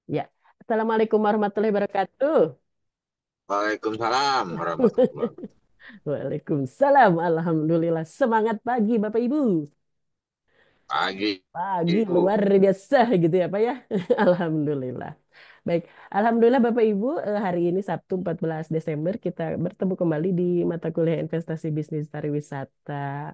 Ya, Assalamualaikum warahmatullahi wabarakatuh. Waalaikumsalam warahmatullahi wabarakatuh. Waalaikumsalam. Alhamdulillah. Semangat pagi, Bapak Ibu. Pagi, Pagi Ibu. luar biasa gitu ya, Pak ya. Alhamdulillah. Baik, Alhamdulillah Bapak Ibu, hari ini Sabtu 14 Desember kita bertemu kembali di mata kuliah investasi bisnis pariwisata.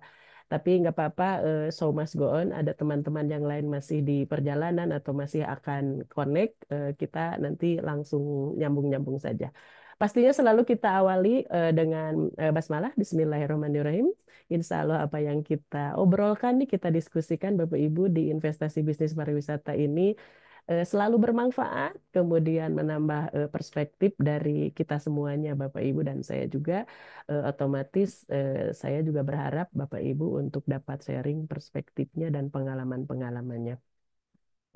Tapi nggak apa-apa, show must go on. Ada teman-teman yang lain masih di perjalanan atau masih akan connect. Kita nanti langsung nyambung-nyambung saja. Pastinya selalu kita awali dengan basmalah, Bismillahirrahmanirrahim. Insya Allah apa yang kita obrolkan nih, kita diskusikan Bapak Ibu di investasi bisnis pariwisata ini selalu bermanfaat, kemudian menambah perspektif dari kita semuanya, Bapak Ibu dan saya juga. Otomatis saya juga berharap Bapak Ibu untuk dapat sharing perspektifnya dan pengalaman-pengalamannya.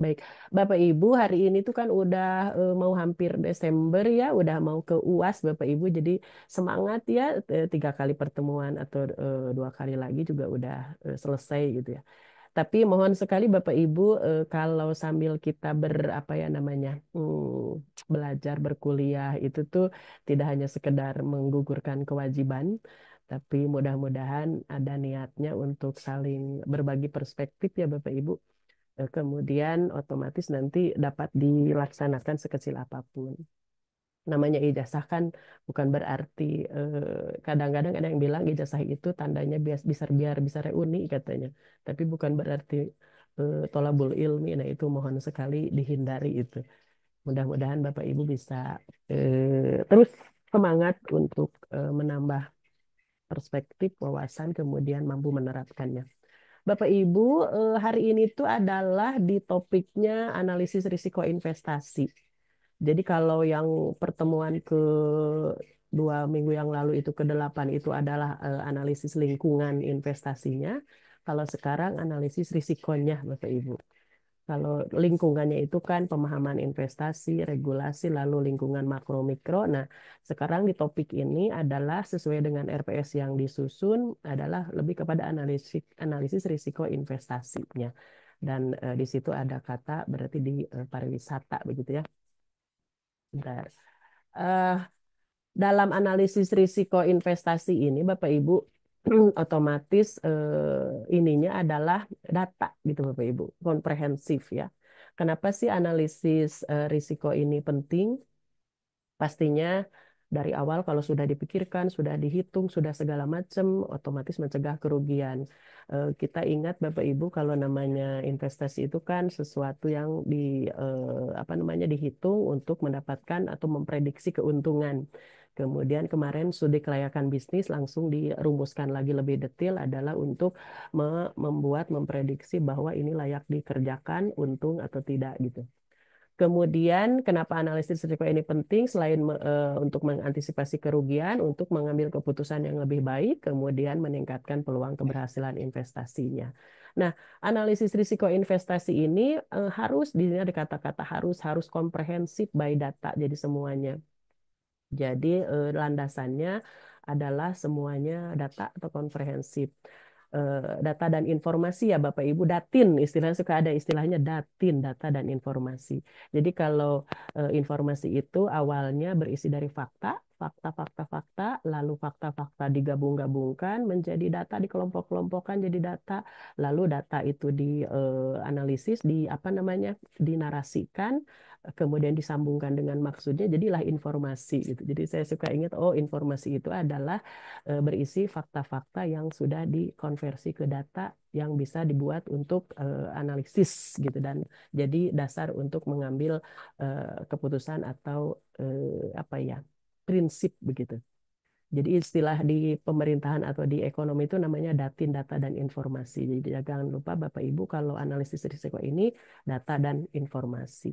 Baik, Bapak Ibu, hari ini tuh kan udah mau hampir Desember ya, udah mau ke UAS Bapak Ibu, jadi semangat ya, 3 kali pertemuan atau 2 kali lagi juga udah selesai gitu ya. Tapi mohon sekali Bapak Ibu, kalau sambil kita apa ya namanya, belajar berkuliah itu tuh tidak hanya sekedar menggugurkan kewajiban, tapi mudah-mudahan ada niatnya untuk saling berbagi perspektif ya Bapak Ibu. Kemudian otomatis nanti dapat dilaksanakan sekecil apapun. Namanya ijazah kan bukan berarti kadang-kadang ada yang bilang ijazah itu tandanya biar bisa reuni katanya. Tapi bukan berarti tolabul ilmi. Nah itu mohon sekali dihindari itu. Mudah-mudahan Bapak Ibu bisa terus semangat untuk menambah perspektif, wawasan, kemudian mampu menerapkannya. Bapak Ibu, hari ini tuh adalah di topiknya analisis risiko investasi. Jadi kalau yang pertemuan ke 2 minggu yang lalu itu ke-8 itu adalah analisis lingkungan investasinya. Kalau sekarang analisis risikonya, Bapak Ibu. Kalau lingkungannya itu kan pemahaman investasi, regulasi, lalu lingkungan makro mikro. Nah, sekarang di topik ini adalah sesuai dengan RPS yang disusun adalah lebih kepada analisis analisis risiko investasinya. Dan di situ ada kata berarti di pariwisata begitu ya. Bentar. Eh, dalam analisis risiko investasi ini, Bapak Ibu, otomatis ininya adalah data gitu Bapak Ibu, komprehensif ya. Kenapa sih analisis risiko ini penting? Pastinya dari awal kalau sudah dipikirkan, sudah dihitung, sudah segala macam, otomatis mencegah kerugian. Kita ingat Bapak Ibu kalau namanya investasi itu kan sesuatu yang apa namanya dihitung untuk mendapatkan atau memprediksi keuntungan. Kemudian kemarin studi kelayakan bisnis langsung dirumuskan lagi lebih detail adalah untuk memprediksi bahwa ini layak dikerjakan, untung atau tidak gitu. Kemudian, kenapa analisis risiko ini penting? Selain untuk mengantisipasi kerugian, untuk mengambil keputusan yang lebih baik, kemudian meningkatkan peluang keberhasilan investasinya. Nah, analisis risiko investasi ini harus, di sini ada kata-kata harus komprehensif by data, jadi semuanya. Jadi landasannya adalah semuanya data atau komprehensif. Data dan informasi ya Bapak Ibu, datin istilahnya suka ada istilahnya datin, data dan informasi. Jadi kalau informasi itu awalnya berisi dari fakta, lalu fakta-fakta digabung-gabungkan menjadi data, dikelompok-kelompokkan jadi data, lalu data itu dianalisis, di apa namanya, dinarasikan, kemudian disambungkan dengan maksudnya, jadilah informasi gitu. Jadi saya suka ingat, oh informasi itu adalah berisi fakta-fakta yang sudah dikonversi ke data yang bisa dibuat untuk analisis gitu dan jadi dasar untuk mengambil keputusan atau apa ya prinsip begitu. Jadi istilah di pemerintahan atau di ekonomi itu namanya datin, data dan informasi. Jadi jangan lupa Bapak Ibu kalau analisis risiko ini data dan informasi.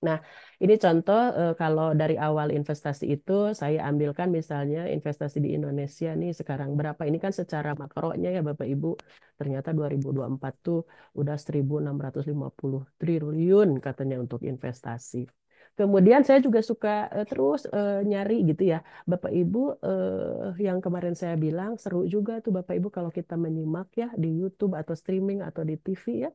Nah, ini contoh kalau dari awal investasi itu saya ambilkan misalnya investasi di Indonesia nih sekarang berapa. Ini kan secara makronya ya Bapak Ibu. Ternyata 2024 tuh udah 1.650 triliun katanya untuk investasi. Kemudian saya juga suka terus nyari gitu ya. Bapak Ibu yang kemarin saya bilang seru juga tuh Bapak Ibu kalau kita menyimak ya di YouTube atau streaming atau di TV ya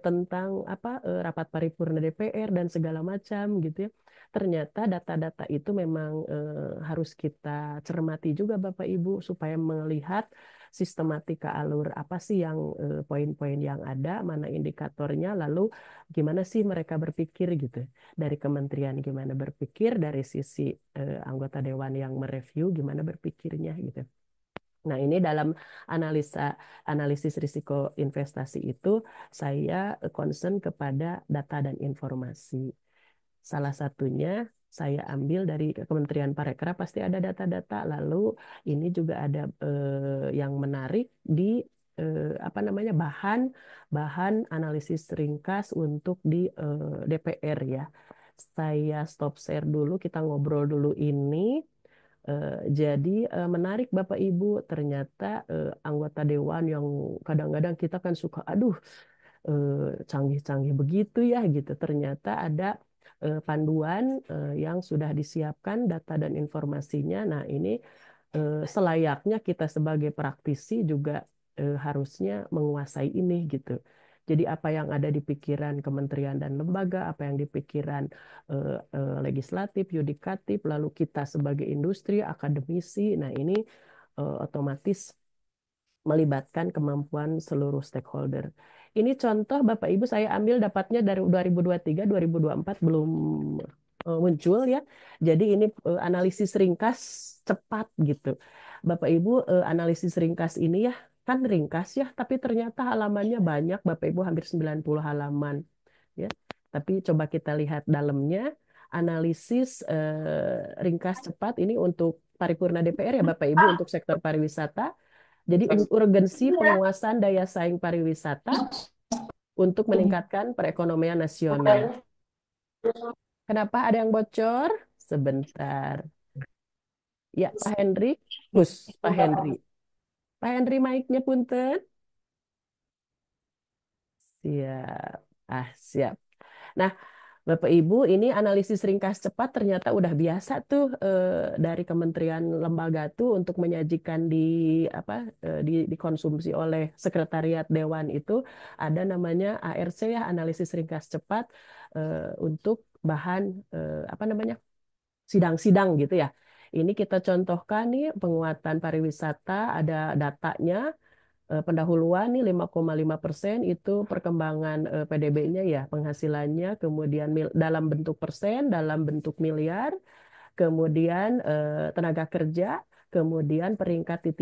tentang apa rapat paripurna DPR dan segala macam gitu ya. Ternyata data-data itu memang harus kita cermati juga Bapak Ibu supaya melihat sistematika alur apa sih yang poin-poin yang ada, mana indikatornya, lalu gimana sih mereka berpikir gitu dari kementerian gimana berpikir, dari sisi anggota dewan yang mereview gimana berpikirnya gitu. Nah, ini dalam analisa analisis risiko investasi itu saya concern kepada data dan informasi. Salah satunya saya ambil dari Kementerian Parekraf pasti ada data-data. Lalu ini juga ada yang menarik di apa namanya bahan bahan analisis ringkas untuk di DPR ya. Saya stop share dulu, kita ngobrol dulu ini. Jadi menarik Bapak Ibu, ternyata anggota dewan yang kadang-kadang kita kan suka, aduh canggih-canggih begitu ya gitu. Ternyata ada panduan yang sudah disiapkan data dan informasinya. Nah, ini selayaknya kita sebagai praktisi juga harusnya menguasai ini gitu. Jadi apa yang ada di pikiran kementerian dan lembaga, apa yang di pikiran legislatif, yudikatif, lalu kita sebagai industri, akademisi, nah ini otomatis melibatkan kemampuan seluruh stakeholder. Ini contoh Bapak Ibu saya ambil dapatnya dari 2023, 2024 belum muncul ya. Jadi ini analisis ringkas cepat gitu. Bapak Ibu analisis ringkas ini ya kan ringkas ya, tapi ternyata halamannya banyak Bapak Ibu hampir 90 halaman ya. Tapi coba kita lihat dalamnya analisis ringkas cepat ini untuk paripurna DPR ya Bapak Ibu untuk sektor pariwisata. Jadi urgensi penguasaan daya saing pariwisata untuk meningkatkan perekonomian nasional. Kenapa ada yang bocor? Sebentar. Ya, Pak Henry. Pak Henry. Pak Henry mic-nya punten. Siap. Siap. Nah, Bapak Ibu, ini analisis ringkas cepat ternyata udah biasa tuh dari kementerian lembaga tuh untuk menyajikan di apa dikonsumsi oleh sekretariat dewan itu ada namanya ARC ya analisis ringkas cepat untuk bahan apa namanya sidang-sidang gitu ya. Ini kita contohkan nih penguatan pariwisata ada datanya pendahuluan nih 5,5% itu perkembangan PDB-nya ya penghasilannya kemudian dalam bentuk persen dalam bentuk miliar kemudian tenaga kerja kemudian peringkat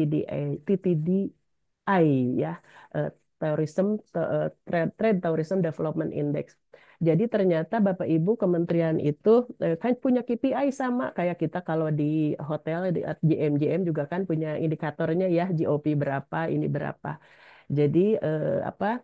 TTDI ya Tourism Trade Tourism Development Index. Jadi ternyata Bapak Ibu kementerian itu kan punya KPI sama kayak kita kalau di hotel di JM juga kan punya indikatornya ya GOP berapa ini berapa. Jadi apa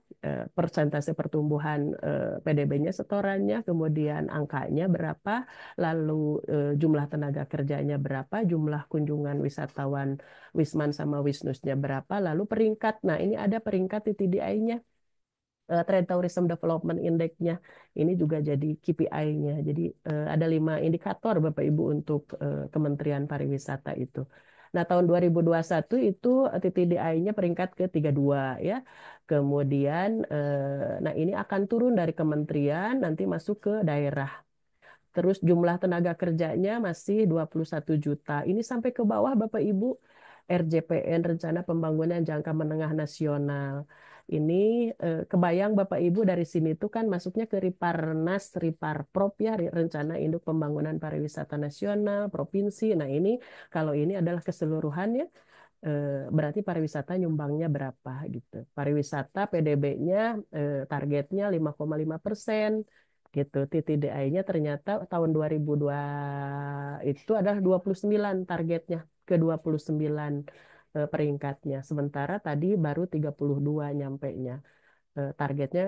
persentase pertumbuhan PDB-nya setorannya, kemudian angkanya berapa, lalu jumlah tenaga kerjanya berapa, jumlah kunjungan wisatawan Wisman sama Wisnusnya berapa, lalu peringkat. Nah, ini ada peringkat di TDI-nya. Trade Tourism Development Index-nya ini juga jadi KPI-nya. Jadi ada 5 indikator Bapak Ibu untuk Kementerian Pariwisata itu. Nah, tahun 2021 itu TTDI-nya peringkat ke-32 ya. Kemudian nah ini akan turun dari kementerian nanti masuk ke daerah. Terus jumlah tenaga kerjanya masih 21 juta. Ini sampai ke bawah Bapak Ibu. RJPN Rencana Pembangunan Jangka Menengah Nasional. Ini kebayang Bapak Ibu dari sini tuh kan masuknya ke Riparnas, Riparprop ya, Rencana Induk Pembangunan Pariwisata Nasional, Provinsi. Nah ini kalau ini adalah keseluruhannya berarti pariwisata nyumbangnya berapa gitu. Pariwisata PDB-nya targetnya 5,5% gitu. TTDI-nya ternyata tahun 2002 itu adalah 29 targetnya ke 29 peringkatnya. Sementara tadi baru 32 nyampe-nya. Targetnya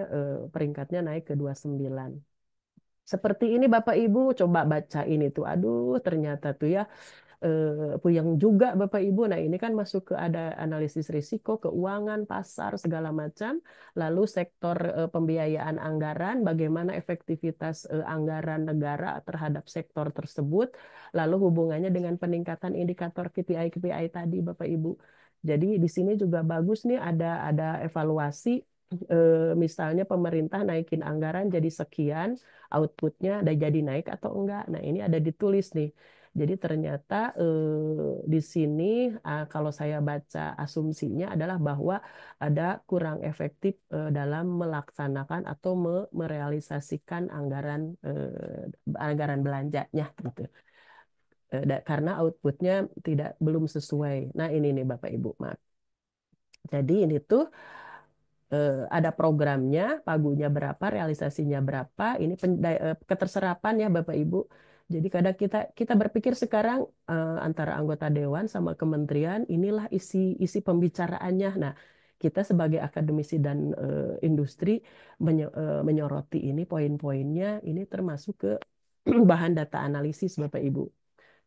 peringkatnya naik ke 29. Seperti ini Bapak Ibu coba baca ini tuh. Aduh ternyata tuh ya puyeng juga Bapak Ibu. Nah, ini kan masuk ke ada analisis risiko, keuangan, pasar, segala macam. Lalu sektor pembiayaan anggaran, bagaimana efektivitas anggaran negara terhadap sektor tersebut, lalu hubungannya dengan peningkatan indikator KPI-KPI tadi Bapak Ibu. Jadi di sini juga bagus nih ada evaluasi misalnya pemerintah naikin anggaran jadi sekian, outputnya ada jadi naik atau enggak. Nah, ini ada ditulis nih. Jadi ternyata di sini kalau saya baca asumsinya adalah bahwa ada kurang efektif dalam melaksanakan atau merealisasikan anggaran belanjanya gitu. Karena outputnya tidak belum sesuai. Nah, ini nih Bapak Ibu, maaf. Jadi ini tuh ada programnya, pagunya berapa, realisasinya berapa, ini keterserapan ya Bapak Ibu. Jadi kadang kita kita berpikir sekarang antara anggota dewan sama kementerian inilah isi isi pembicaraannya. Nah, kita sebagai akademisi dan industri menyoroti ini poin-poinnya, ini termasuk ke bahan data analisis Bapak Ibu.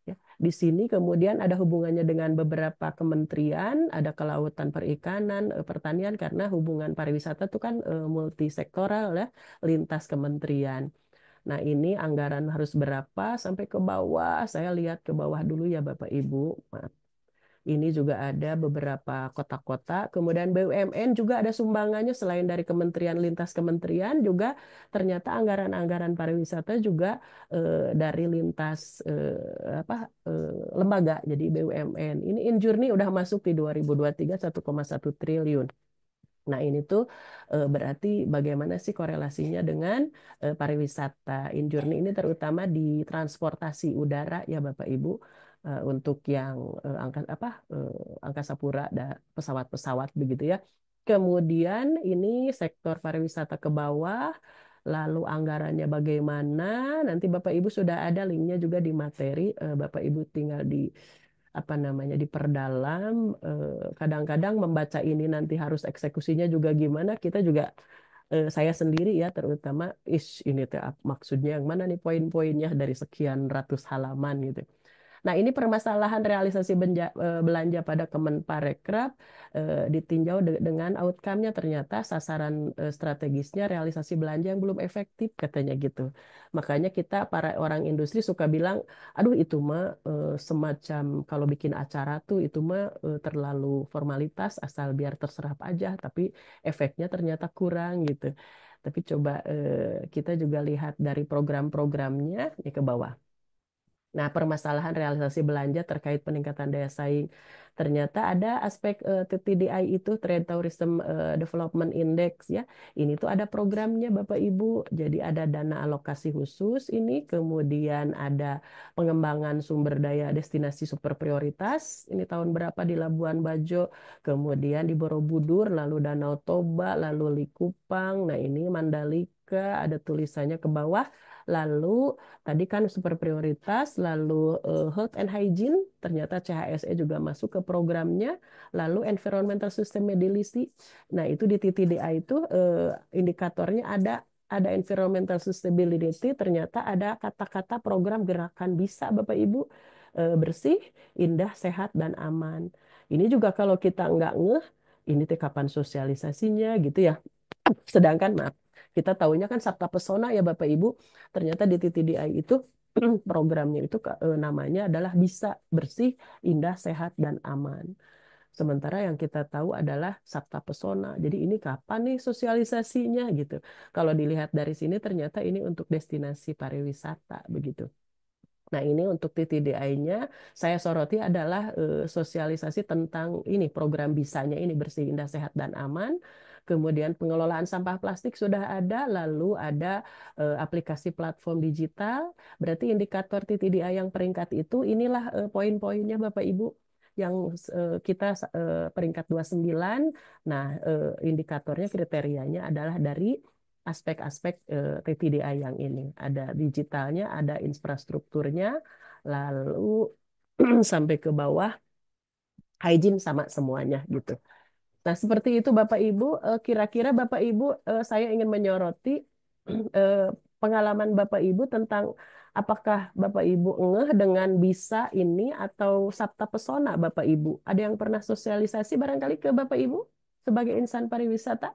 Ya, di sini kemudian ada hubungannya dengan beberapa kementerian, ada kelautan perikanan, pertanian karena hubungan pariwisata itu kan multisektoral ya, lintas kementerian. Nah, ini anggaran harus berapa sampai ke bawah. Saya lihat ke bawah dulu ya Bapak Ibu. Ini juga ada beberapa kota-kota. Kemudian BUMN juga ada sumbangannya selain dari kementerian lintas kementerian juga ternyata anggaran-anggaran pariwisata juga dari lintas lembaga. Jadi BUMN. Ini Injurni udah masuk di 2023 1,1 triliun. Nah, ini tuh berarti bagaimana sih korelasinya dengan pariwisata. Injurni ini terutama di transportasi udara ya Bapak Ibu untuk yang angkasa pura dan pesawat-pesawat begitu ya. Kemudian ini sektor pariwisata ke bawah, lalu anggarannya bagaimana? Nanti Bapak Ibu sudah ada linknya juga di materi. Bapak Ibu tinggal di apa namanya diperdalam. Kadang-kadang membaca ini nanti harus eksekusinya juga gimana, kita juga saya sendiri ya terutama ini teh maksudnya yang mana nih poin-poinnya dari sekian ratus halaman gitu. Nah, ini permasalahan realisasi belanja pada Kemenparekraf ditinjau dengan outcome-nya ternyata sasaran strategisnya realisasi belanja yang belum efektif katanya gitu. Makanya kita para orang industri suka bilang, aduh itu mah semacam kalau bikin acara tuh itu mah terlalu formalitas asal biar terserap aja, tapi efeknya ternyata kurang gitu. Tapi coba kita juga lihat dari program-programnya nih ke bawah. Nah, permasalahan realisasi belanja terkait peningkatan daya saing. Ternyata ada aspek TTDI itu Trade Tourism Development Index ya. Ini tuh ada programnya Bapak Ibu. Jadi ada dana alokasi khusus ini, kemudian ada pengembangan sumber daya destinasi super prioritas. Ini tahun berapa di Labuan Bajo, kemudian di Borobudur, lalu Danau Toba, lalu Likupang. Nah, ini Mandalika ada tulisannya ke bawah. Lalu tadi kan super prioritas, lalu health and hygiene, ternyata CHSE juga masuk ke programnya, lalu environmental sustainability. Nah, itu di TTDA itu indikatornya ada environmental sustainability, ternyata ada kata-kata program gerakan bisa Bapak Ibu bersih, indah, sehat dan aman. Ini juga kalau kita nggak ngeh, ini teh kapan sosialisasinya gitu ya. Sedangkan maaf, kita tahunya kan Sabta Pesona ya Bapak Ibu. Ternyata di TTDI itu programnya itu namanya adalah bisa bersih, indah, sehat dan aman. Sementara yang kita tahu adalah Sabta Pesona. Jadi ini kapan nih sosialisasinya gitu. Kalau dilihat dari sini ternyata ini untuk destinasi pariwisata begitu. Nah, ini untuk TTDI-nya saya soroti adalah sosialisasi tentang ini program bisanya ini bersih, indah, sehat dan aman. Kemudian pengelolaan sampah plastik sudah ada, lalu ada aplikasi platform digital. Berarti indikator TTDI yang peringkat itu inilah poin-poinnya Bapak Ibu yang kita peringkat 29. Nah, indikatornya kriterianya adalah dari aspek-aspek TTDI yang ini. Ada digitalnya, ada infrastrukturnya, lalu sampai ke bawah hygiene sama semuanya gitu. Nah, seperti itu Bapak Ibu, kira-kira Bapak Ibu saya ingin menyoroti eh, pengalaman Bapak Ibu tentang Apakah Bapak Ibu ngeh dengan bisa ini atau Sabta Pesona Bapak Ibu? Ada yang pernah sosialisasi barangkali ke Bapak Ibu sebagai insan pariwisata?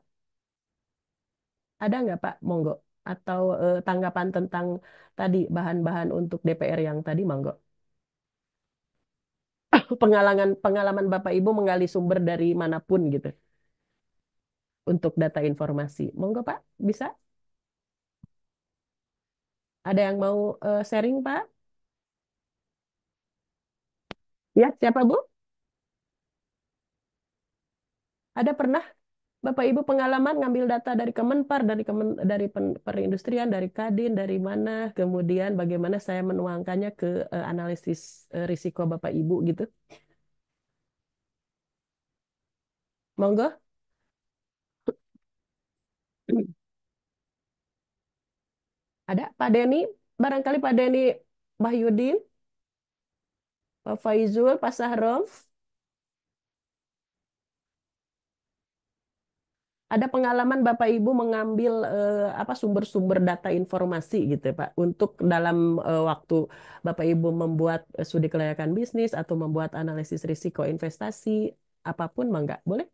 Ada nggak Pak? Monggo. Atau tanggapan tentang tadi bahan-bahan untuk DPR yang tadi, monggo. Pengalaman pengalaman Bapak Ibu menggali sumber dari manapun gitu untuk data informasi. Monggo Pak, bisa? Ada yang mau sharing Pak? Ya, siapa Bu? Ada pernah Bapak Ibu pengalaman ngambil data dari Kemenpar, dari perindustrian, dari Kadin, dari mana, kemudian bagaimana saya menuangkannya ke analisis risiko Bapak Ibu gitu? Monggo. Ada Pak Denny, barangkali Pak Denny Bahyudin, Pak Faizul, Pak Sahrom. Ada pengalaman Bapak Ibu mengambil apa sumber-sumber data informasi gitu ya, Pak untuk dalam waktu Bapak Ibu membuat studi kelayakan bisnis atau membuat analisis risiko investasi apapun Mangga? Boleh?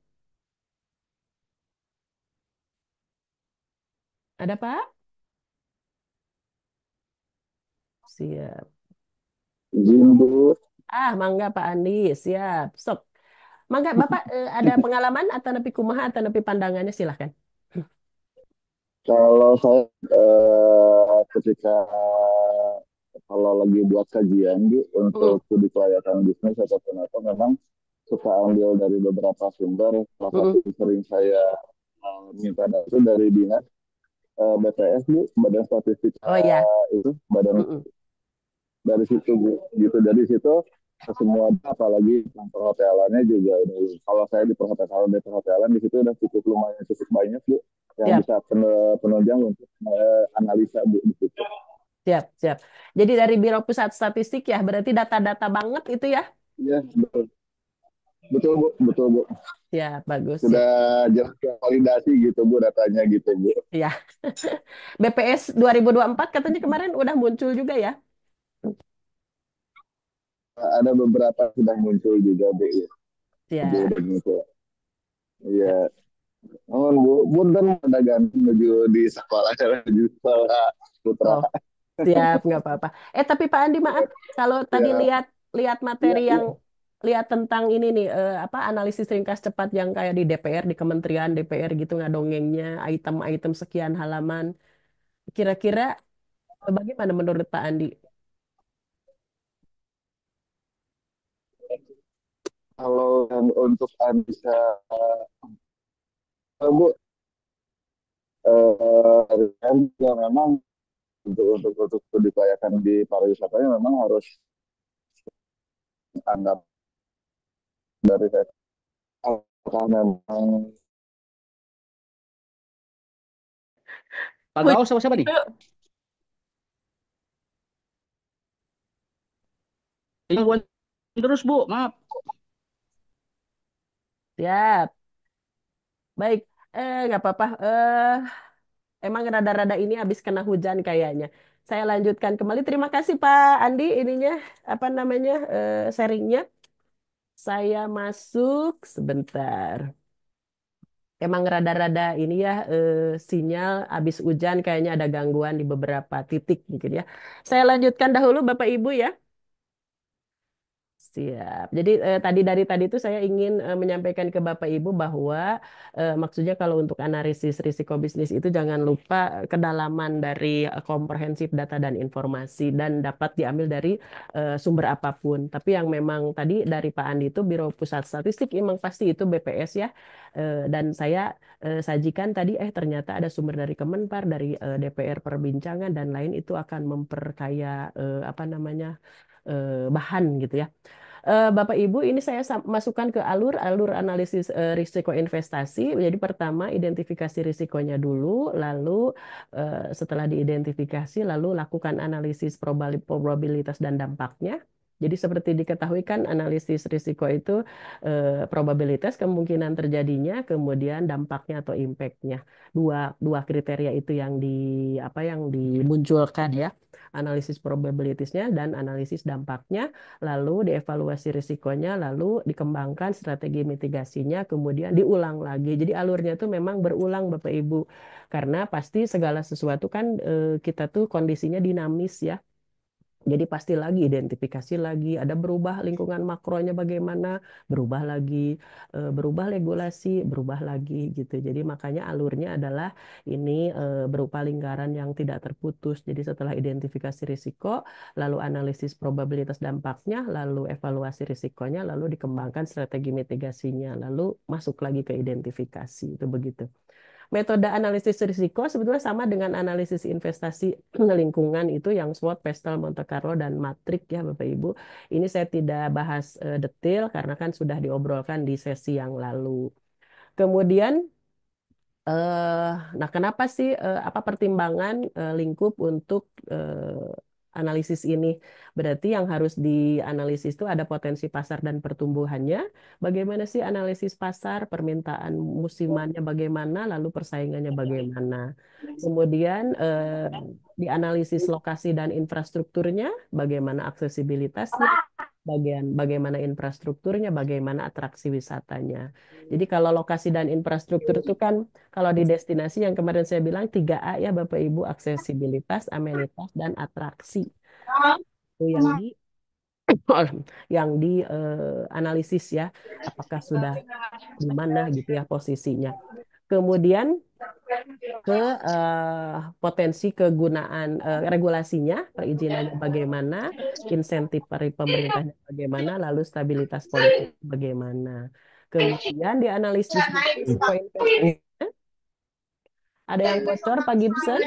Ada Pak? Siap. Izin Bu, Mangga Pak Andi, siap. Sok. Mangga Bapak ada pengalaman atau nepi kumaha atau nepi pandangannya silahkan. kalau saya ketika kalau lagi buat kajian Bu Mm, untuk studi kelayakan bisnis ataupun apa memang suka ambil dari beberapa sumber. Salah satu mm. yang sering saya minta data itu dari dinas BTS Bu, Badan Statistik Oh ya. itu badan Mm-mm. dari situ Bu. Gitu dari situ semua apalagi tentang perhotelannya juga ini. Kalau saya di perhotelan di situ udah cukup banyak Bu yang Siap, bisa penunjang untuk analisa Bu di situ. siap, siap. Jadi dari Biro Pusat Statistik ya, berarti data-data banget itu ya? Iya betul betul Bu betul Bu Ya, bagus ya. sudah jelas validasi gitu Bu datanya gitu Bu. Ya. BPS 2024 katanya kemarin udah muncul juga ya? Ada beberapa sudah muncul juga Bu ya. Bu Ya, udah muncul. ya, Iya. Oh, Bu, Bunten ada ganti menuju di sekolah menuju sekolah putra. oh, siap, nggak apa-apa. Tapi Pak Andi maaf, kalau tadi Ya, lihat lihat iya, materi yang iya. lihat tentang ini nih, apa analisis ringkas cepat yang kayak di DPR, di Kementerian DPR gitu ngadongengnya, item-item sekian halaman. Kira-kira bagaimana menurut Pak Andi? Kalau yang untuk Anissa, Bu, kan ya memang untuk studi kelayakan di pariwisatanya memang harus anggap dari saya apakah memang Pak Wih, Gaus sama siapa nih? Gangguan terus Bu, maaf. siap. Baik, nggak apa-apa. Emang rada-rada ini habis kena hujan kayaknya. Saya lanjutkan kembali. Terima kasih Pak Andi ininya apa namanya sharingnya. Saya masuk sebentar. Emang rada-rada ini ya sinyal habis hujan kayaknya ada gangguan di beberapa titik mungkin ya. Saya lanjutkan dahulu Bapak Ibu ya. Siap. Jadi dari tadi itu saya ingin menyampaikan ke Bapak Ibu bahwa maksudnya kalau untuk analisis risiko bisnis itu jangan lupa kedalaman dari komprehensif data dan informasi dan dapat diambil dari sumber apapun. Tapi yang memang tadi dari Pak Andi itu Biro Pusat Statistik memang pasti itu BPS ya. Dan saya sajikan tadi ternyata ada sumber dari Kemenpar, dari DPR Perbincangan dan lain itu akan memperkaya apa namanya bahan gitu ya. Bapak Ibu, ini saya masukkan ke alur analisis risiko investasi. Jadi pertama identifikasi risikonya dulu, lalu setelah diidentifikasi, lalu lakukan analisis probabilitas dan dampaknya. Jadi seperti diketahui kan analisis risiko itu probabilitas kemungkinan terjadinya, kemudian dampaknya atau impact-nya. Dua dua kriteria itu yang yang dimunculkan ya. Analisis probabilitasnya dan analisis dampaknya, lalu dievaluasi risikonya, lalu dikembangkan strategi mitigasinya, kemudian diulang lagi. Jadi alurnya tuh memang berulang Bapak Ibu. Karena pasti segala sesuatu kan kita tuh kondisinya dinamis ya. Jadi pasti lagi identifikasi lagi, ada berubah lingkungan makronya bagaimana, berubah lagi, berubah regulasi, berubah lagi gitu. Jadi makanya alurnya adalah ini berupa lingkaran yang tidak terputus. Jadi setelah identifikasi risiko, lalu analisis probabilitas dampaknya, lalu evaluasi risikonya, lalu dikembangkan strategi mitigasinya, lalu masuk lagi ke identifikasi. Itu begitu. Metode analisis risiko sebetulnya sama dengan analisis investasi lingkungan itu yang SWOT, Pestel, Monte Carlo, dan Matrix ya Bapak Ibu. Ini saya tidak bahas detail karena kan sudah diobrolkan di sesi yang lalu. Kemudian eh nah, kenapa sih apa pertimbangan lingkup untuk analisis ini? Berarti yang harus dianalisis itu ada potensi pasar dan pertumbuhannya. Bagaimana sih analisis pasar, permintaan musimannya bagaimana, lalu persaingannya bagaimana. Kemudian dianalisis lokasi dan infrastrukturnya, bagaimana aksesibilitasnya, bagaimana infrastrukturnya, bagaimana atraksi wisatanya. Jadi kalau lokasi dan infrastruktur itu kan kalau di destinasi yang kemarin saya bilang 3A ya Bapak Ibu, aksesibilitas, amenitas, dan atraksi. Itu yang di analisis ya, apakah sudah di mana gitu ya posisinya. Kemudian ke potensi kegunaan regulasinya, perizinannya bagaimana, insentif dari pemerintahnya bagaimana, lalu stabilitas politik bagaimana. Kemudian dianalisis juga risiko investasi. Ada yang bocor Pak Gibson?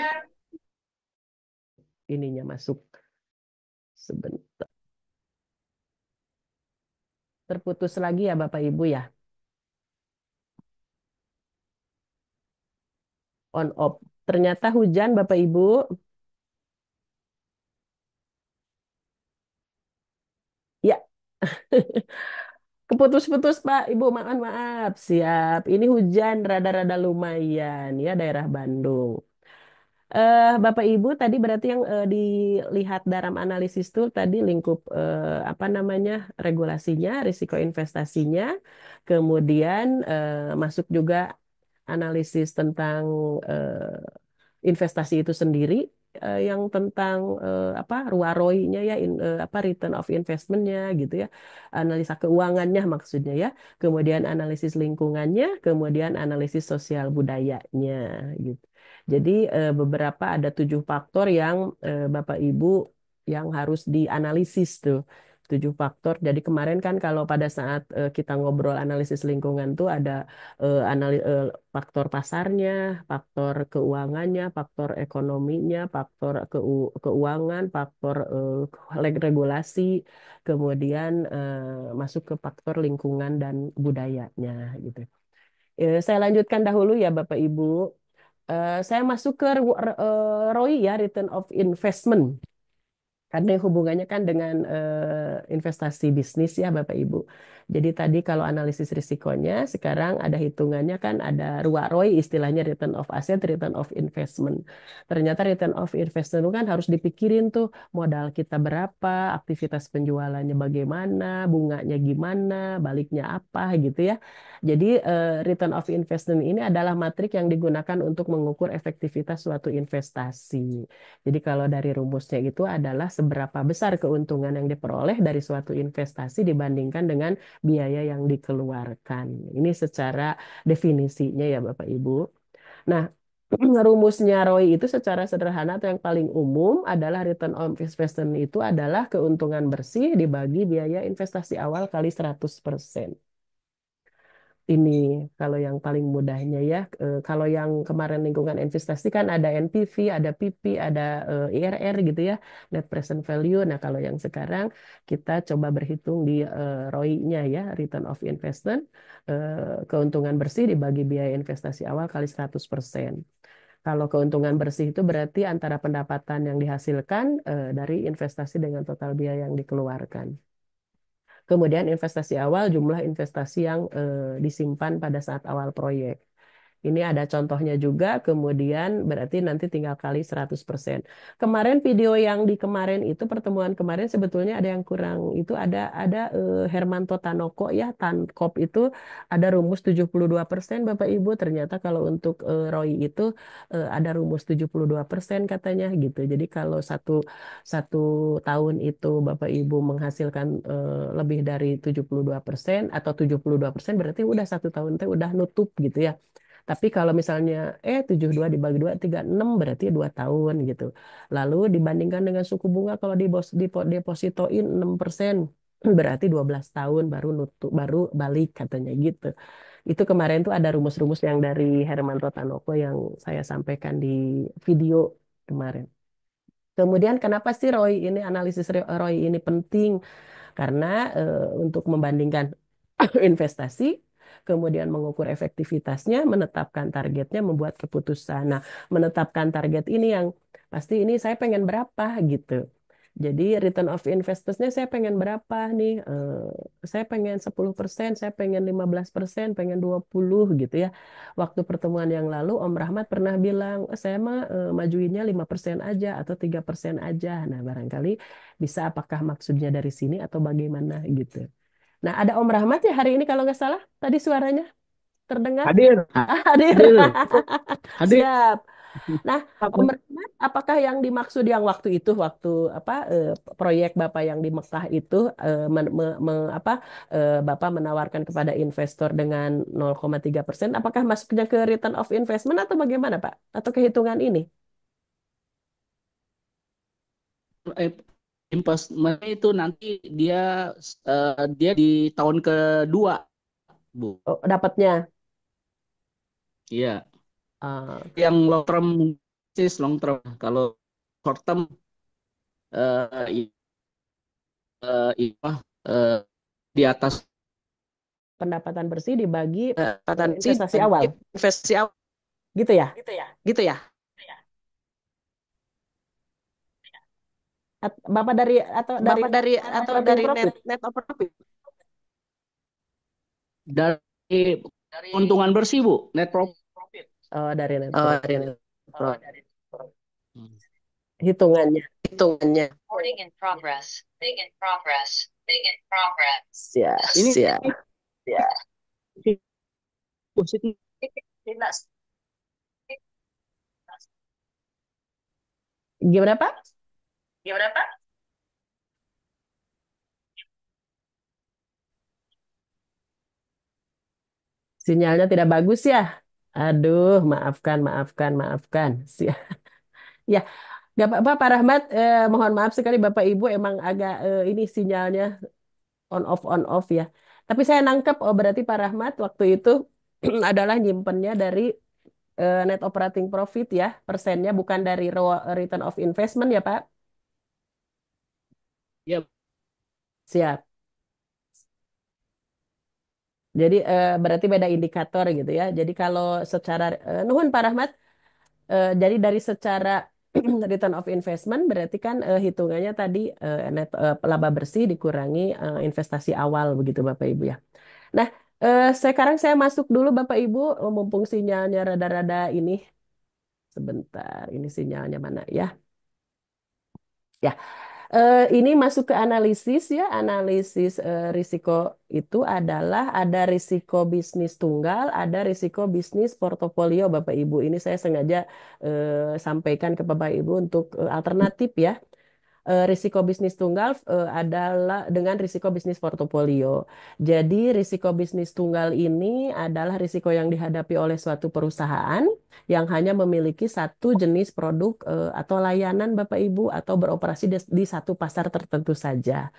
Ininya masuk sebentar. Terputus lagi ya Bapak Ibu ya. On off. Ternyata hujan Bapak Ibu. Ya, keputus-putus Pak Ibu, maaf maaf. Siap. Ini hujan rada-rada lumayan ya daerah Bandung. Bapak Ibu tadi berarti yang dilihat dalam analisis itu tadi lingkup apa namanya regulasinya, risiko investasinya, kemudian masuk juga analisis tentang investasi itu sendiri, yang tentang apa ROI-nya ya, apa return of investment-nya gitu ya, analisa keuangannya maksudnya ya, kemudian analisis lingkungannya, kemudian analisis sosial budayanya gitu. Jadi beberapa ada 7 faktor yang Bapak Ibu yang harus dianalisis tuh. 7 faktor. Jadi kemarin kan kalau pada saat kita ngobrol analisis lingkungan tuh ada faktor pasarnya, faktor keuangannya, faktor ekonominya, faktor keuangan, faktor regulasi, kemudian masuk ke faktor lingkungan dan budayanya gitu. Saya lanjutkan dahulu ya Bapak Ibu. Saya masuk ke ROI ya, Return of Investment. Karena hubungannya kan dengan investasi bisnis ya Bapak Ibu. Jadi tadi kalau analisis risikonya, sekarang ada hitungannya kan ada ROI istilahnya return of asset, return of investment. Ternyata return of investment itu kan harus dipikirin tuh modal kita berapa, aktivitas penjualannya bagaimana, bunganya gimana, baliknya apa gitu ya. Jadi return of investment ini adalah matrik yang digunakan untuk mengukur efektivitas suatu investasi. Jadi kalau dari rumusnya itu adalah seberapa besar keuntungan yang diperoleh dari suatu investasi dibandingkan dengan biaya yang dikeluarkan. Ini secara definisinya ya Bapak Ibu. Nah, rumusnya ROI itu secara sederhana atau yang paling umum adalah return on investment itu adalah keuntungan bersih dibagi biaya investasi awal kali 100%. Ini kalau yang paling mudahnya ya. Kalau yang kemarin lingkungan investasi kan ada NPV, ada PP, ada IRR gitu ya, net present value. Nah, kalau yang sekarang kita coba berhitung di ROI-nya ya, return of investment, keuntungan bersih dibagi biaya investasi awal kali 100%. Kalau keuntungan bersih itu berarti antara pendapatan yang dihasilkan dari investasi dengan total biaya yang dikeluarkan. Kemudian investasi awal, jumlah investasi yang disimpan pada saat awal proyek. Ini ada contohnya juga, kemudian berarti nanti tinggal kali 100%. Kemarin video yang di kemarin itu, pertemuan kemarin sebetulnya ada yang kurang. Itu ada Hermanto Tanoko ya, Tankop itu ada rumus 72% Bapak Ibu. Ternyata kalau untuk ROI itu ada rumus 72% katanya gitu. Jadi kalau satu tahun itu Bapak Ibu menghasilkan lebih dari 72% atau 72% berarti udah satu tahun teh udah nutup gitu ya. Tapi kalau misalnya 72 dibagi 2 36 berarti 2 tahun gitu. Lalu dibandingkan dengan suku bunga kalau depositoin 6% berarti 12 tahun baru nutup baru balik katanya gitu. Itu kemarin tuh ada rumus-rumus yang dari Hermanto Tanoko yang saya sampaikan di video kemarin. Kemudian kenapa sih ROI ini analisis ROI ini penting? Karena untuk membandingkan investasi, kemudian mengukur efektivitasnya, menetapkan targetnya, membuat keputusan. Nah, menetapkan target ini yang pasti ini saya pengen berapa gitu. Jadi return of investors-nya saya pengen berapa nih? Saya pengen 10%, saya pengen 15%, pengen 20 gitu ya. Waktu pertemuan yang lalu Om Rahmat pernah bilang, saya mah majuinnya 5% aja atau 3% aja. Nah, barangkali bisa apakah maksudnya dari sini atau bagaimana gitu. Nah, ada Om Rahmat ya hari ini kalau nggak salah. Tadi suaranya terdengar. Hadir, Hadir. hadir, hadir. Siap. Nah, Om Rahmat, apakah yang dimaksud yang waktu itu, waktu apa proyek Bapak yang di Mekah itu Bapak menawarkan kepada investor dengan 0,3%, apakah masuknya ke return of investment atau bagaimana, Pak? Atau kehitungan ini? Eh, Investment itu nanti dia dia di tahun kedua, Bu. Oh, dapatnya. Iya. Ah, Yang long term long term. Kalau short term eh, eh, di atas pendapatan bersih dibagi potensi investasi awal. investasi awal Gitu ya? gitu ya. Bapak dari atau dari Bapak dari net atau operating dari profit? net operating dari keuntungan bersih, Bu, net profit. Oh, dari net Oh, profit. dari net profit. Hitungannya. Hitungannya. Recording in progress. Big in progress. Big in progress. Siap, Ini siap. positif. Gimana Pak? Sinyalnya tidak bagus ya? Aduh, maafkan, maafkan, maafkan. Ya, nggak apa-apa Pak Rahmat. Mohon maaf sekali Bapak Ibu emang agak ini sinyalnya on off ya. Tapi saya nangkep, oh berarti Pak Rahmat waktu itu adalah nyimpennya dari net operating profit ya, persennya bukan dari return of investment ya Pak? Ya, Siap. Jadi berarti beda indikator gitu ya. Jadi kalau secara nuhun Pak Rahmat, jadi dari secara return of investment berarti kan hitungannya tadi net laba bersih dikurangi investasi awal begitu Bapak Ibu ya. Nah, sekarang saya masuk dulu Bapak Ibu, mumpung sinyalnya rada-rada ini. Sebentar, ini sinyalnya mana ya? Ya, ini masuk ke analisis ya. Analisis risiko itu adalah ada risiko bisnis tunggal, ada risiko bisnis portofolio Bapak Ibu. Ini saya sengaja sampaikan ke Bapak Ibu untuk alternatif ya. Risiko bisnis tunggal adalah dengan risiko bisnis portofolio. Jadi risiko bisnis tunggal ini adalah risiko yang dihadapi oleh suatu perusahaan yang hanya memiliki satu jenis produk atau layanan Bapak Ibu atau beroperasi di satu pasar tertentu saja.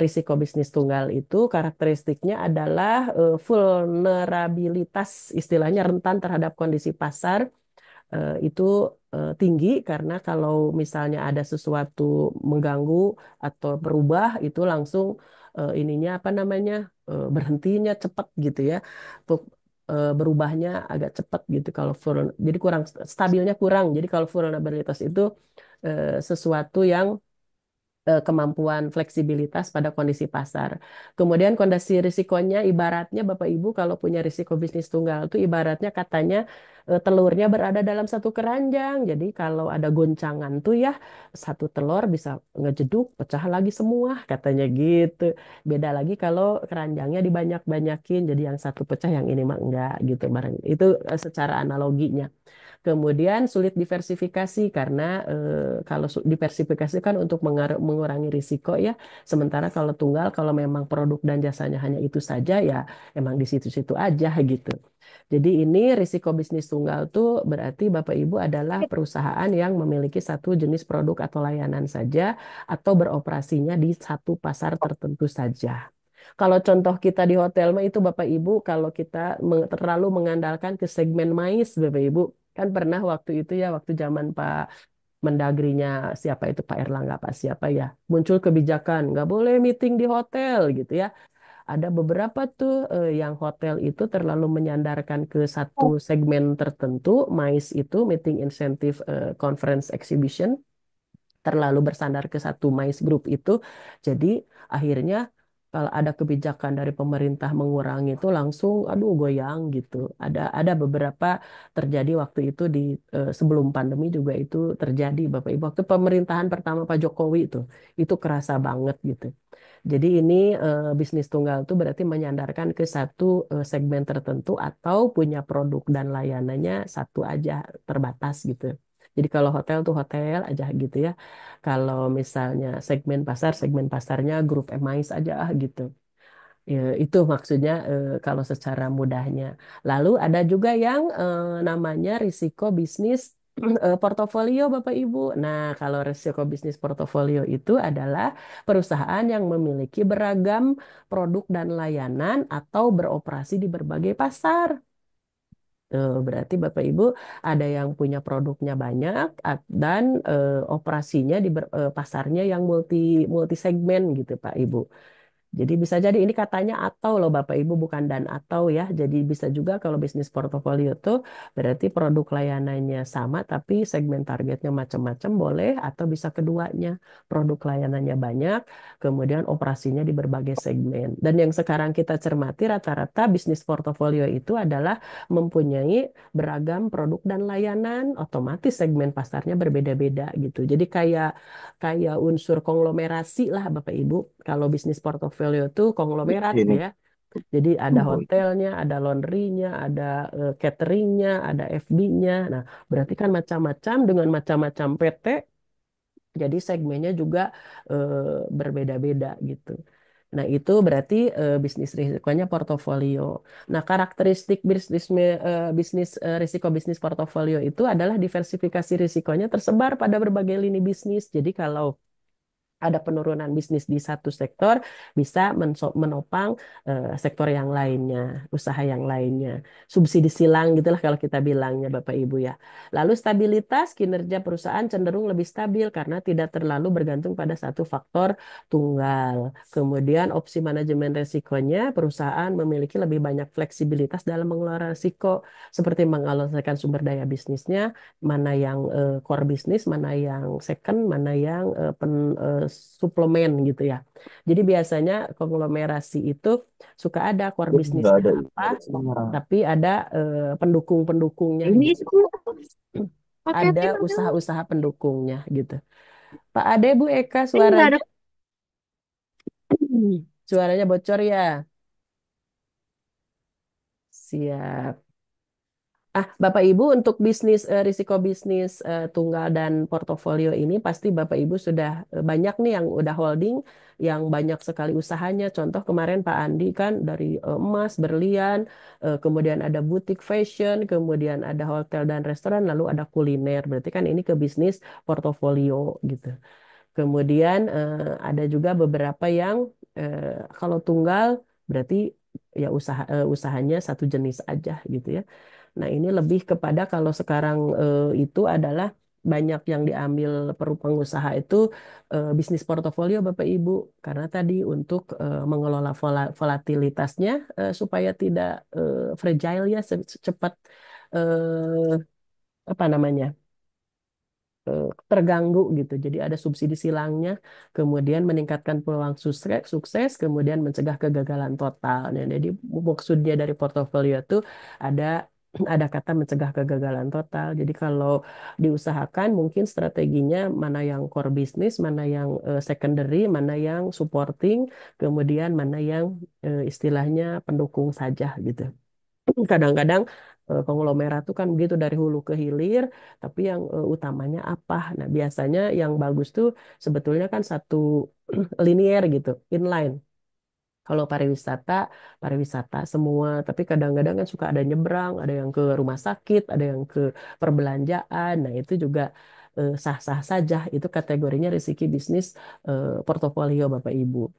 Risiko bisnis tunggal itu karakteristiknya adalah vulnerabilitas, istilahnya rentan terhadap kondisi pasar itu tinggi karena kalau misalnya ada sesuatu mengganggu atau berubah itu langsung ininya apa namanya berhentinya cepat gitu ya. berubahnya agak cepat gitu kalau jadi kurang stabilnya kurang. Jadi kalau vulnerabilitas itu sesuatu yang kemampuan fleksibilitas pada kondisi pasar. Kemudian kondisi risikonya ibaratnya Bapak Ibu kalau punya risiko bisnis tunggal itu ibaratnya katanya telurnya berada dalam satu keranjang. Jadi kalau ada goncangan tuh ya satu telur bisa ngejeduk, pecah lagi semua katanya gitu. Beda lagi kalau keranjangnya dibanyak-banyakin jadi yang satu pecah yang ini mah enggak gitu bareng. Itu secara analoginya. Kemudian sulit diversifikasi karena kalau diversifikasi kan untuk mengurangi risiko ya. Sementara kalau tunggal, kalau memang produk dan jasanya hanya itu saja ya emang di situ-situ aja gitu. Jadi ini risiko bisnis tunggal tuh berarti Bapak Ibu adalah perusahaan yang memiliki satu jenis produk atau layanan saja atau beroperasinya di satu pasar tertentu saja. Kalau contoh kita di hotel mah itu Bapak Ibu, kalau kita terlalu mengandalkan ke segmen mais Bapak Ibu, kan pernah waktu itu ya, waktu zaman Pak Mendagrinya siapa itu Pak Erlangga Pak siapa ya, muncul kebijakan nggak boleh meeting di hotel gitu ya. Ada beberapa tuh yang hotel itu terlalu menyandarkan ke satu segmen tertentu, mais itu meeting incentive conference exhibition terlalu bersandar ke satu mais group itu. Jadi akhirnya kalau ada kebijakan dari pemerintah mengurangi itu langsung aduh goyang gitu. Ada beberapa terjadi waktu itu di sebelum pandemi juga itu terjadi Bapak Ibu. Waktu pemerintahan pertama Pak Jokowi itu kerasa banget gitu. Jadi ini bisnis tunggal itu berarti menyandarkan ke satu segmen tertentu atau punya produk dan layanannya satu aja terbatas gitu. Jadi kalau hotel tuh hotel aja gitu ya. Kalau misalnya segmen pasarnya grup MIS aja gitu. Ya, itu maksudnya kalau secara mudahnya. Lalu ada juga yang namanya risiko bisnis portofolio Bapak Ibu. Nah, kalau risiko bisnis portofolio itu adalah perusahaan yang memiliki beragam produk dan layanan atau beroperasi di berbagai pasar. Berarti Bapak Ibu ada yang punya produknya banyak dan operasinya di pasarnya yang multi segmen gitu Pak Ibu. Jadi bisa jadi ini katanya atau loh Bapak Ibu bukan dan atau ya. Jadi bisa juga kalau bisnis portofolio tuh berarti produk layanannya sama tapi segmen targetnya macam-macam boleh atau bisa keduanya. Produk layanannya banyak, kemudian operasinya di berbagai segmen. Dan yang sekarang kita cermati rata-rata bisnis portofolio itu adalah mempunyai beragam produk dan layanan, otomatis segmen pasarnya berbeda-beda gitu. Jadi kayak kayak unsur konglomerasi lah Bapak Ibu. Kalau bisnis portofolio itu konglomerat Ini. ya. Jadi ada hotelnya, ada laundrynya, ada cateringnya, ada FB-nya. Nah, berarti kan macam-macam dengan macam-macam PT. Jadi segmennya juga berbeda-beda gitu. Nah, itu berarti bisnis risikonya portofolio. Nah, karakteristik risiko bisnis portofolio itu adalah diversifikasi risikonya tersebar pada berbagai lini bisnis. Jadi kalau ada penurunan bisnis di satu sektor, bisa menopang sektor yang lainnya, usaha yang lainnya. Subsidi silang gitulah kalau kita bilangnya Bapak Ibu ya. Lalu stabilitas kinerja perusahaan cenderung lebih stabil karena tidak terlalu bergantung pada satu faktor tunggal. Kemudian opsi manajemen resikonya, perusahaan memiliki lebih banyak fleksibilitas dalam mengelola risiko, seperti mengalokasikan sumber daya bisnisnya, mana yang core bisnis, mana yang second, mana yang suplemen gitu ya. Jadi biasanya konglomerasi itu suka ada core Nggak bisnisnya ada. apa, tapi ada pendukung-pendukungnya Ini gitu. aku pakai Ada tim usaha-usaha pendukungnya gitu. Pak Ade, Bu Eka, ini nggak ada. suaranya suaranya bocor ya. Siap. Bapak Ibu untuk risiko bisnis tunggal dan portofolio ini pasti Bapak Ibu sudah banyak nih yang udah holding, yang banyak sekali usahanya. Contoh kemarin Pak Andi kan dari emas, berlian, kemudian ada butik fashion, kemudian ada hotel dan restoran, lalu ada kuliner. Berarti kan ini ke bisnis portofolio gitu. Kemudian ada juga beberapa yang kalau tunggal berarti ya usahanya satu jenis aja gitu ya. Nah, ini lebih kepada kalau sekarang itu adalah banyak yang diambil pengusaha itu bisnis portofolio Bapak Ibu, karena tadi untuk mengelola volatilitasnya supaya tidak fragile ya, cepat apa namanya, terganggu gitu. Jadi ada subsidi silangnya, kemudian meningkatkan peluang sukses, sukses, kemudian mencegah kegagalan total. Nah, jadi maksudnya dari portofolio itu ada ada kata mencegah kegagalan total. Jadi kalau diusahakan mungkin strateginya mana yang core business, mana yang secondary, mana yang supporting, kemudian mana yang istilahnya pendukung saja gitu. Kadang-kadang konglomerat tuh kan begitu dari hulu ke hilir, tapi yang utamanya apa? Nah, biasanya yang bagus tuh sebetulnya kan satu linear gitu, inline. Kalau pariwisata, pariwisata semua, tapi kadang-kadang kan suka ada nyebrang, ada yang ke rumah sakit, ada yang ke perbelanjaan. Nah, itu juga sah-sah saja. Itu kategorinya risiko bisnis portofolio Bapak Ibu.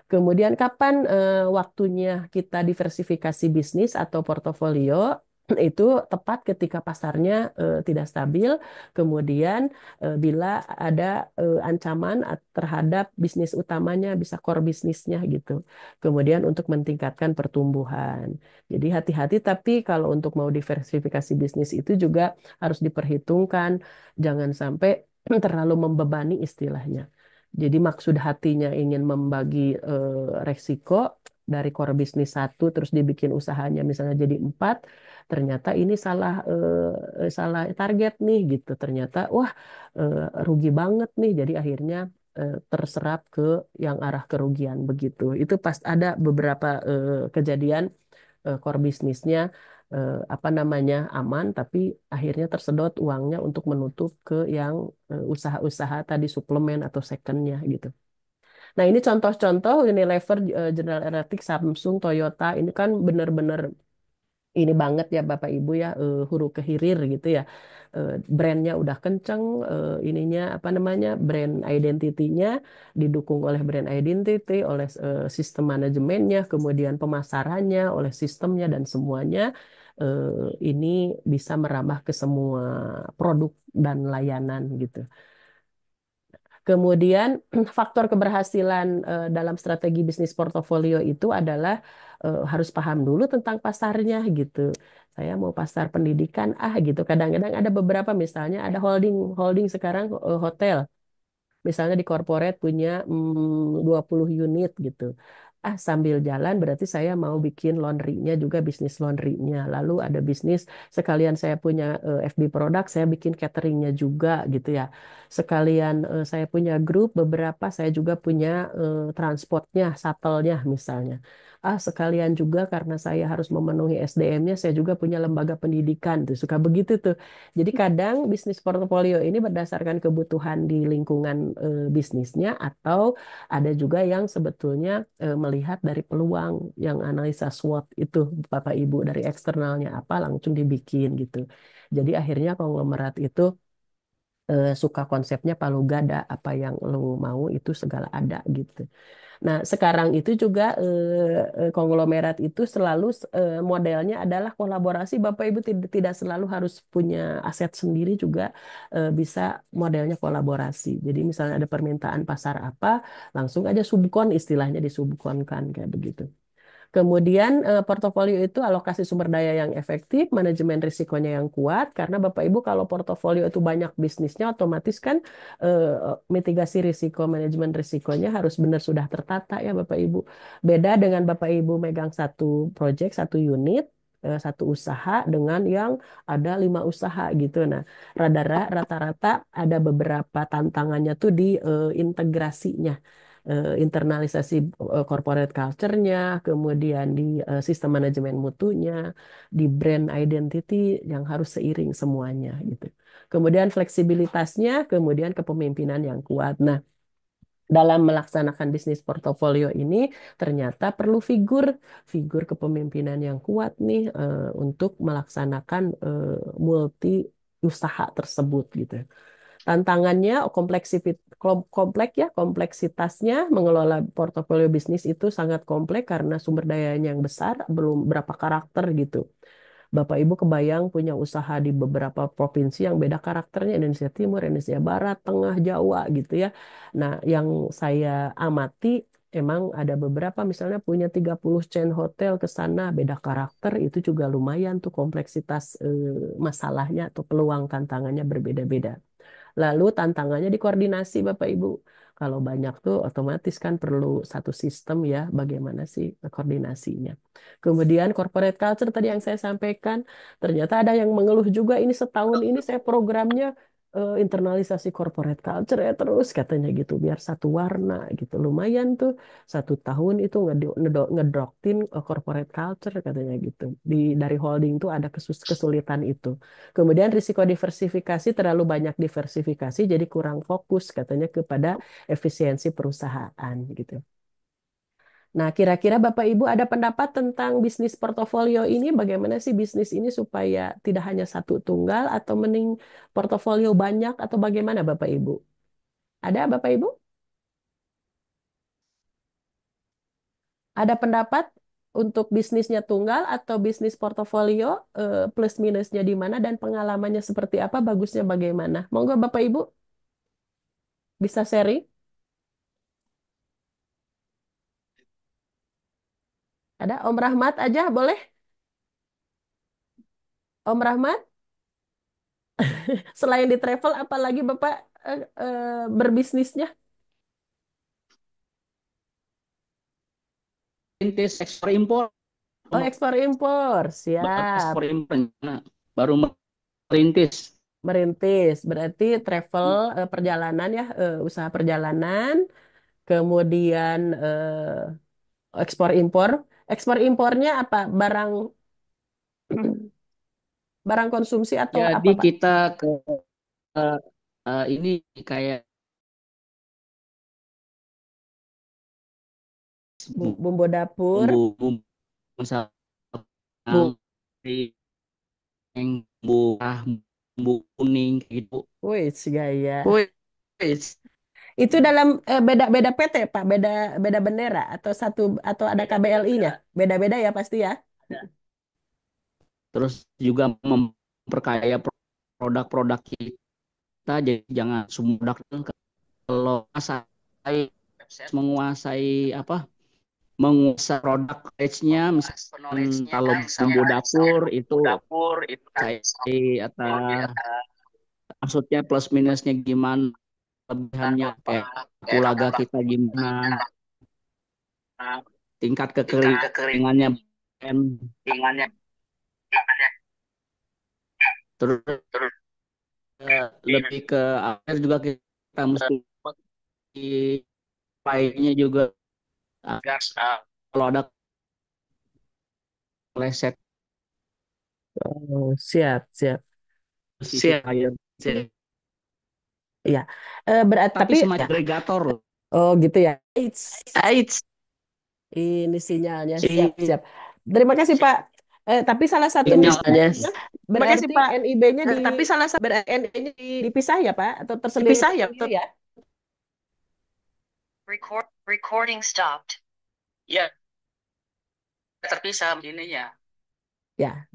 Kemudian kapan waktunya kita diversifikasi bisnis atau portofolio? Itu tepat ketika pasarnya tidak stabil, kemudian bila ada ancaman terhadap bisnis utamanya, bisa core bisnisnya gitu. Kemudian untuk mentingkatkan pertumbuhan. Jadi hati-hati, tapi kalau untuk mau diversifikasi bisnis itu juga harus diperhitungkan, jangan sampai terlalu membebani istilahnya. Jadi maksud hatinya ingin membagi resiko dari core bisnis satu terus dibikin usahanya misalnya jadi empat, ternyata ini salah target nih gitu. Ternyata wah rugi banget nih. Jadi akhirnya terserap ke yang arah kerugian begitu. Itu pas ada beberapa kejadian core bisnisnya apa namanya aman, tapi akhirnya tersedot uangnya untuk menutup ke yang usaha-usaha tadi suplemen atau secondnya gitu. Nah, ini contoh-contoh Unilever, General Electric, Samsung, Toyota ini kan benar-benar ini banget ya Bapak Ibu ya, huru ke hilir gitu ya. Brandnya udah kenceng, ininya apa namanya, brand identity-nya didukung oleh brand identity, oleh sistem manajemennya, kemudian pemasarannya, oleh sistemnya dan semuanya ini bisa merambah ke semua produk dan layanan gitu. Kemudian faktor keberhasilan dalam strategi bisnis portofolio itu adalah harus paham dulu tentang pasarnya gitu. Saya mau pasar pendidikan gitu. Kadang-kadang ada beberapa misalnya ada holding holding sekarang hotel. Misalnya di corporate punya 20 unit gitu. Sambil jalan berarti saya mau bikin laundry-nya juga bisnis laundry-nya. Lalu ada bisnis sekalian saya punya FB produk, saya bikin cateringnya juga gitu ya. Sekalian saya punya grup beberapa, saya juga punya transportnya, shuttle-nya misalnya. Sekalian juga karena saya harus memenuhi SDM-nya, saya juga punya lembaga pendidikan tuh. Suka begitu tuh. Jadi kadang bisnis portofolio ini berdasarkan kebutuhan di lingkungan bisnisnya atau ada juga yang sebetulnya melihat dari peluang yang analisa SWOT itu Bapak Ibu dari eksternalnya apa langsung dibikin gitu. Jadi akhirnya konglomerat itu suka konsepnya palu gada apa yang lo mau itu segala ada gitu. Nah, sekarang itu juga konglomerat itu selalu modelnya adalah kolaborasi. Bapak Ibu tidak selalu harus punya aset sendiri juga bisa modelnya kolaborasi. Jadi misalnya ada permintaan pasar apa, langsung aja subkon istilahnya disubkonkan kayak begitu. Kemudian portofolio itu alokasi sumber daya yang efektif, manajemen risikonya yang kuat, karena Bapak Ibu kalau portofolio itu banyak bisnisnya, otomatis kan mitigasi risiko, manajemen risikonya harus benar sudah tertata ya Bapak Ibu. Beda dengan Bapak Ibu megang satu project, satu unit, satu usaha dengan yang ada 5 usaha gitu. Nah, rata-rata ada beberapa tantangannya tuh di integrasinya, internalisasi corporate culture-nya, kemudian di sistem manajemen mutunya, di brand identity yang harus seiring semuanya gitu. Kemudian fleksibilitasnya, kemudian kepemimpinan yang kuat. Nah, dalam melaksanakan bisnis portofolio ini ternyata perlu figur kepemimpinan yang kuat nih untuk melaksanakan multi usaha tersebut gitu. Tantangannya kompleks ya, kompleksitasnya mengelola portofolio bisnis itu sangat kompleks karena sumber dayanya yang besar, belum berapa karakter gitu. Bapak Ibu kebayang punya usaha di beberapa provinsi yang beda karakternya, Indonesia Timur, Indonesia Barat, Tengah, Jawa gitu ya. Nah, yang saya amati emang ada beberapa misalnya punya 30 chain hotel ke sana beda karakter itu juga lumayan tuh kompleksitas masalahnya atau peluang tantangannya berbeda-beda. Lalu tantangannya di koordinasi Bapak Ibu. Kalau banyak tuh otomatis kan perlu satu sistem ya, bagaimana sih koordinasinya. Kemudian corporate culture tadi yang saya sampaikan, ternyata ada yang mengeluh juga ini setahun ini saya programnya internalisasi corporate culture ya terus katanya gitu biar satu warna gitu. Lumayan tuh 1 tahun itu ngedoktin corporate culture katanya gitu. Dari holding tuh ada kesulitan itu. Kemudian risiko diversifikasi terlalu banyak diversifikasi jadi kurang fokus katanya kepada efisiensi perusahaan gitu. Nah, kira-kira Bapak Ibu ada pendapat tentang bisnis portofolio ini? Bagaimana sih bisnis ini supaya tidak hanya satu tunggal atau mending portofolio banyak atau bagaimana Bapak Ibu? Ada Bapak Ibu? Ada pendapat untuk bisnisnya tunggal atau bisnis portofolio plus minusnya di mana dan pengalamannya seperti apa, bagusnya bagaimana? Monggo Bapak Ibu bisa sharing. Ada Om Rahmat aja boleh? Om Rahmat, selain di travel apalagi Bapak berbisnisnya? Rintis ekspor impor, Oh, ekspor impor. baru Siap. ekspor impor, nah, baru merintis. Merintis berarti travel perjalanan ya, usaha perjalanan, kemudian ekspor impor. Ekspor impornya apa? Barang barang konsumsi atau Jadi apa, Pak? kita ke ini kayak Bumbu dapur, bumbu misalnya bu, bumbu merah, bumbu kuning gitu. wih, gaya. Wih, Itu dalam beda-beda PT, Pak, beda beda bendera atau satu atau ada KBLI-nya? Beda-beda ya pasti ya. terus juga memperkaya produk-produk kita, jadi jangan semua produk kalau menguasai apa menguasai produk knowledge-nya, misalkan kalau bumbu dapur itu saya atau maksudnya plus minusnya gimana, kelebihannya kayak kulaga kita gimana, tingkat kekeringannya, terus lebih ke air juga kita mesti lainnya juga kalau ada keleset Oh, siap, siap. situ air. Iya. Berat Tapi tapi semacam ya. agregator loh. Oh, gitu ya. Ini sinyalnya. Siap, siap. Terima kasih, Pak. Tapi salah satu Sinyalnya. misinya berarti NIB-nya dipisah ya, Pak? Atau tersendiri ya? Recording stopped. Ya, terpisah ininya. Ya.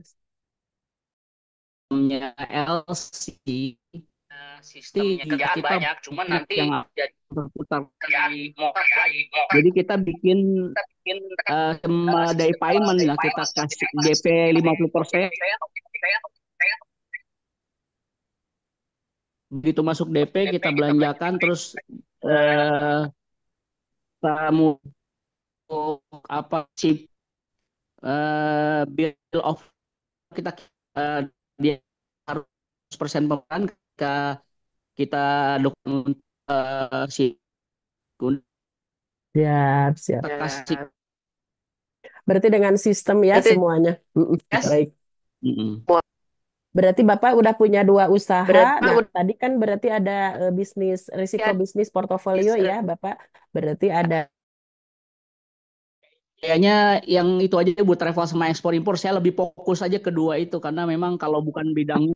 LC sistemnya kerjaan kita banyak, cuman nanti yang berputar. Jadi kita bikin day payment lah, kita kasih DP 50%. Begitu masuk DP kita belanjakan, terus kamu apa sih bill of kita dia harus persen pembayaran kita dokumen si Siap, siap. kasih. Berarti dengan sistem ya semuanya. Baik. Berarti Bapak udah punya 2 usaha. Nah, tadi kan berarti ada bisnis risiko bisnis portofolio ya, Bapak. Berarti ada kayaknya yang itu aja buat travel sama ekspor impor, saya lebih fokus aja kedua itu karena memang kalau bukan bidangnya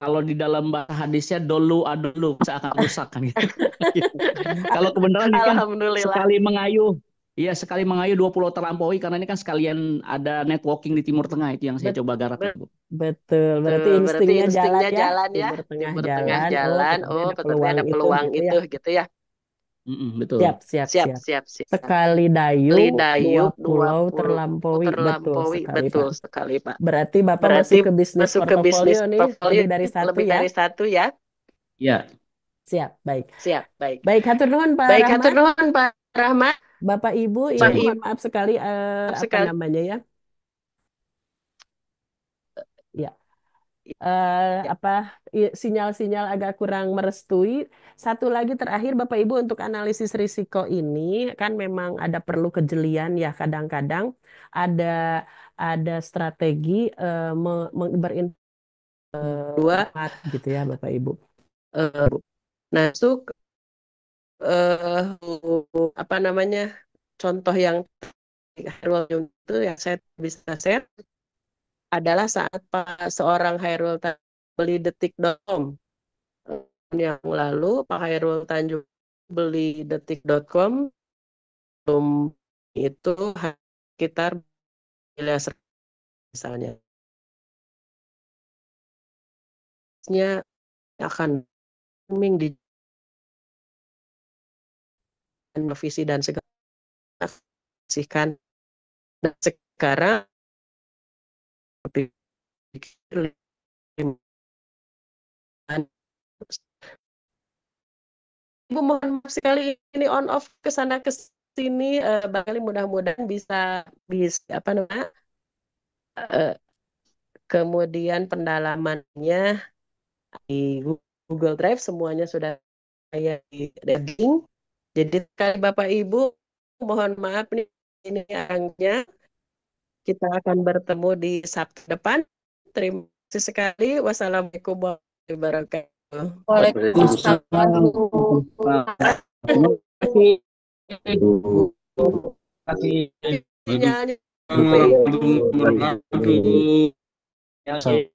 kalau di dalam bahasa hadisnya dolu adolu bisa akan rusak kan gitu. Kalau kebenaran kan sekali mengayuh Iya, sekali mengayu 2 pulau terlampaui karena ini kan sekalian ada networking di Timur Tengah itu yang saya Bet- coba garap itu, Bu. Betul, berarti Betul, berarti instingnya jalan instingnya ya, jalan ya, Timur Tengah Timur Tengah jalan. Oh, jalan, berarti oh ada berarti peluang ada itu peluang gitu ya. itu gitu ya. Betul. Siap, siap, Siap, siap. siap, siap. Sekali dayung, dua Lidayuk dua pulau pulau terlampaui. Betul terlampaui, sekali, betul Pak. sekali Pak. Berarti Bapak Berarti masuk ke bisnis masuk ke portofolio bisnis nih, portfolio lebih dari satu lebih ya. dari satu ya. Ya, Siap, baik. Siap, baik. Baik, hatur nuhun Pak Baik, hatur Rahmat. nuhun Pak Rahmat. Bapak Ibu, ini Pak siap. mohon Ibu maaf sekali, apa sekali. namanya ya? Ya, apa sinyal-sinyal agak kurang merestui. Satu lagi terakhir Bapak Ibu untuk analisis risiko ini kan memang ada perlu kejelian ya kadang-kadang ada strategi Dua, berinformat gitu ya Bapak Ibu. eh, masuk apa namanya contoh yang Hairul itu yang saya bisa share adalah saat Pak seorang Hairul beli detik.com yang lalu Pak Hairul Tanjung beli detik.com belum itu sekitar miliar misalnya nya akan booming di televisi dan segala kasihkan dan sekarang berpikir Ibu mohon maaf sekali ini on off ke sana ke sini barangkali mudah-mudahan bisa apa namanya kemudian pendalamannya di Google Drive semuanya sudah saya di reading. Jadi sekali Bapak Ibu mohon maaf nih ini arangnya kita akan bertemu di Sabtu depan. Terima kasih sekali. Wassalamualaikum warahmatullahi wabarakatuh. Waalaikumsalam. Terima kasih. Sinyalnya Gitu. Bapak Ibu. Terima kasih. Ya.